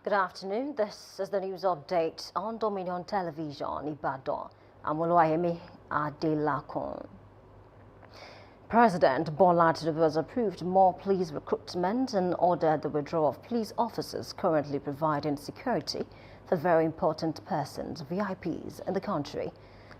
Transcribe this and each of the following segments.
Good afternoon. This is the news update on Dominion Television, Ibadan. I'm Oluwayemi Adelakun. President Bola Tinubu has approved more police recruitment and ordered the withdrawal of police officers currently providing security for very important persons, VIPs, in the country.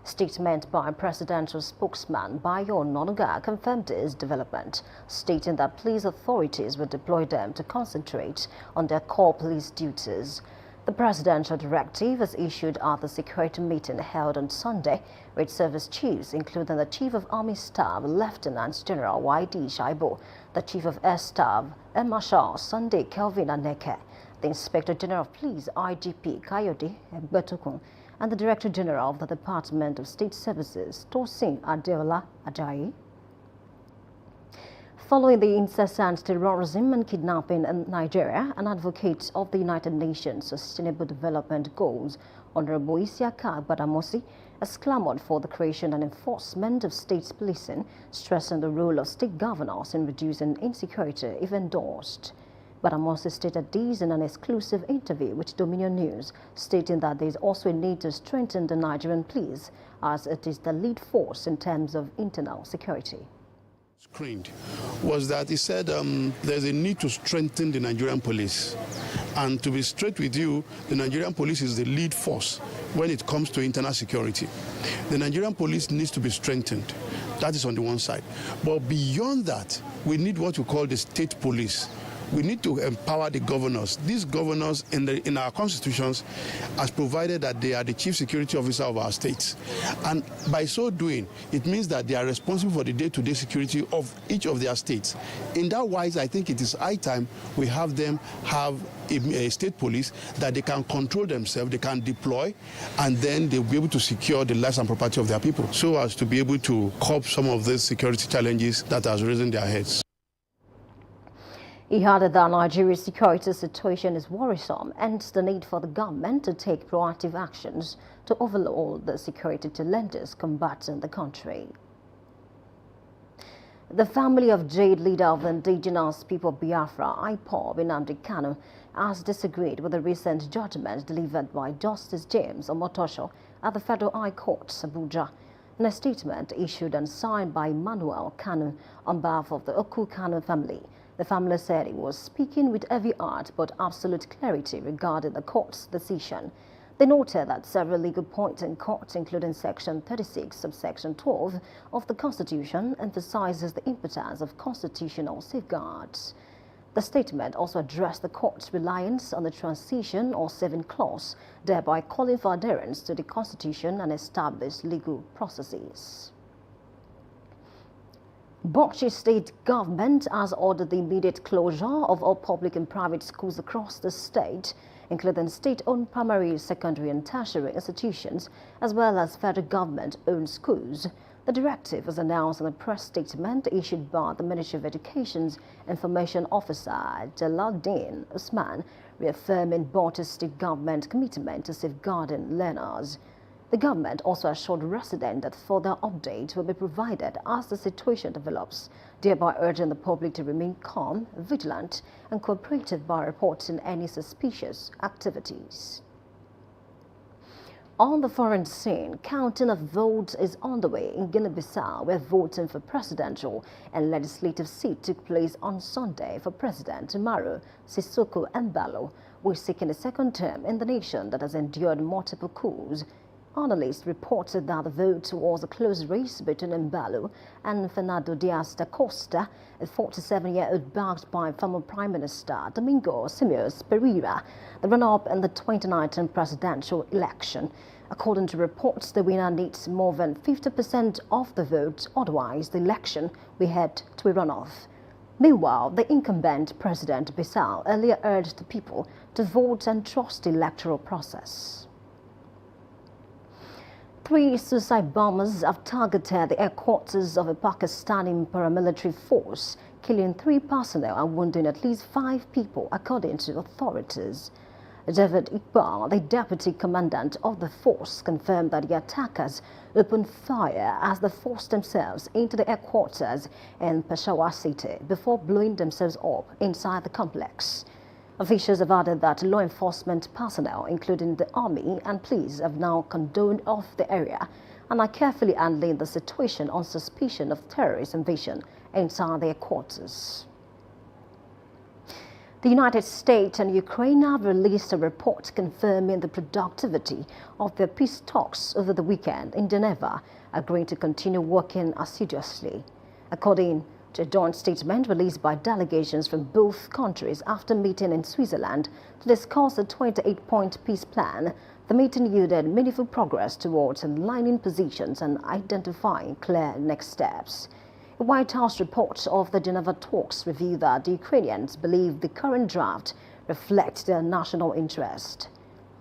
Statement by presidential spokesman Bayo Onanuga confirmed this development, stating that police authorities will deploy them to concentrate on their core police duties. The presidential directive was issued at the security meeting held on Sunday with service chiefs, including the Chief of Army Staff, Lieutenant General Y.D. Shaibu, the Chief of Air Staff, Air Marshal Sunday Kelvin Aneke, the Inspector General of Police, IGP Kayode Betukun, and the Director General of the Department of State Services, Tosin Adeola Ajayi. Following the incessant terrorism and kidnapping in Nigeria, an advocate of the United Nations Sustainable Development Goals, Honorable Isiaka Badamosi, has clamored for the creation and enforcement of state policing, stressing the role of state governors in reducing insecurity if endorsed. Badamosi stated this in an exclusive interview with Dominion News, stating that there is also a need to strengthen the Nigerian police as it is the lead force in terms of internal security. Screened was that he said there's a need to strengthen the Nigerian police. And to be straight with you, the Nigerian police is the lead force when it comes to internal security. The Nigerian police needs to be strengthened. That is on the one side. But beyond that, we need what we call the state police. We need to empower the governors. These governors in our constitutions has provided that they are the chief security officer of our states. And by so doing, it means that they are responsible for the day-to-day security of each of their states. In that wise, I think it is high time we have them have a state police that they can control themselves, they can deploy, and then they'll be able to secure the lives and property of their people so as to be able to cope some of these security challenges that has risen their heads. He added that Nigeria's security situation is worrisome and the need for the government to take proactive actions to overhaul the security challenges combating the country. The family of Jade leader of the indigenous people of Biafra, IPOB, Nnamdi Kanu, has disagreed with the recent judgment delivered by Justice James Omotosho at the Federal High Court, Abuja. In a statement issued and signed by Emmanuel Kanu on behalf of the Oku Kanu family, the family said it was speaking with heavy heart but absolute clarity regarding the court's decision. They noted that several legal points in court, including Section 36, subsection 12 of the Constitution, emphasizes the importance of constitutional safeguards. The statement also addressed the court's reliance on the transition or saving clause, thereby calling for adherence to the Constitution and established legal processes. Bauchi State Government has ordered the immediate closure of all public and private schools across the state, including state-owned primary, secondary and tertiary institutions, as well as federal government-owned schools. The directive was announced in a press statement issued by the Ministry of Education's Information Officer, Jalaluddin Usman, reaffirming Bauchi State Government commitment to safeguarding learners. The government also assured residents that further updates will be provided as the situation develops, thereby urging the public to remain calm, vigilant, and cooperative by reporting any suspicious activities. On the foreign scene, counting of votes is underway in Guinea-Bissau, where voting for presidential and legislative seat took place on Sunday for President Umaru Sissoco Embalo, who is seeking a second term in the nation that has endured multiple coups. Analysts reported that the vote was a close race between Embalo and Fernando Diaz da Costa, a 47-year-old backed by former Prime Minister Domingo Simios Pereira, the runner-up in the 2019 presidential election. According to reports, the winner needs more than 50% of the vote, otherwise the election will head to a runoff. Meanwhile, the incumbent President Bissau earlier urged the people to vote and trust the electoral process. 3 suicide bombers have targeted the headquarters of a Pakistani paramilitary force, killing 3 personnel and wounding at least 5 people, according to authorities. David Iqbal, the deputy commandant of the force, confirmed that the attackers opened fire as they forced themselves into the headquarters in Peshawar City before blowing themselves up inside the complex. Officials have added that law enforcement personnel, including the army and police, have now condoned off the area and are carefully handling the situation on suspicion of terrorist invasion inside their quarters. The United States and Ukraine have released a report confirming the productivity of their peace talks over the weekend in Geneva, agreeing to continue working assiduously. According to a joint statement released by delegations from both countries after meeting in Switzerland to discuss a 28-point peace plan, the meeting yielded meaningful progress towards aligning positions and identifying clear next steps. A White House report of the Geneva talks revealed that the Ukrainians believe the current draft reflects their national interest.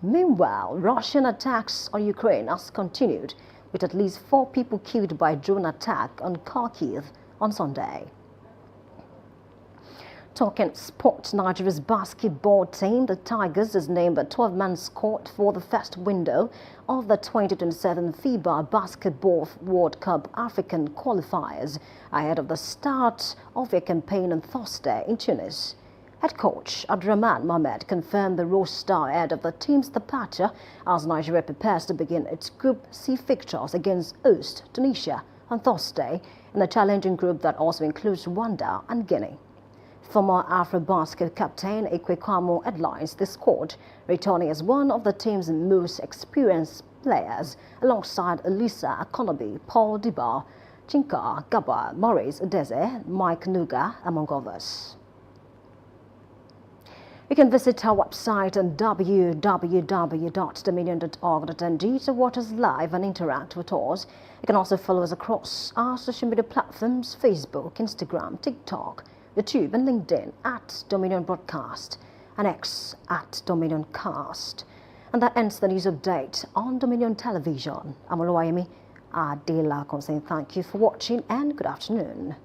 Meanwhile, Russian attacks on Ukraine has continued, with at least 4 people killed by drone attack on Kharkiv on Sunday. Talking sport, Nigeria's basketball team, the Tigers, is named a 12-man squad for the first window of the 2027 FIBA Basketball World Cup African qualifiers ahead of the start of their campaign on Thursday in Tunis. Head coach Abdurrahman Mohamed confirmed the roster ahead of the team's departure as Nigeria prepares to begin its Group C fixtures against host Tunisia on Thursday in a challenging group that also includes Rwanda and Guinea. Former Afrobasket captain Ekwekwamo headlines the squad, returning as one of the team's most experienced players alongside Elisa Akonobi, Paul Diba, Chinka Gaba, Maurice Udeze, Mike Nuga, among others. You can visit our website on www.dominion.org.ng to watch us live and interact with us. You can also follow us across our social media platforms: Facebook, Instagram, TikTok, YouTube and LinkedIn at Dominion Broadcast and X at Dominion Cast. And that ends the news update on Dominion Television. I'm Oluwayemi Adela saying thank you for watching and good afternoon.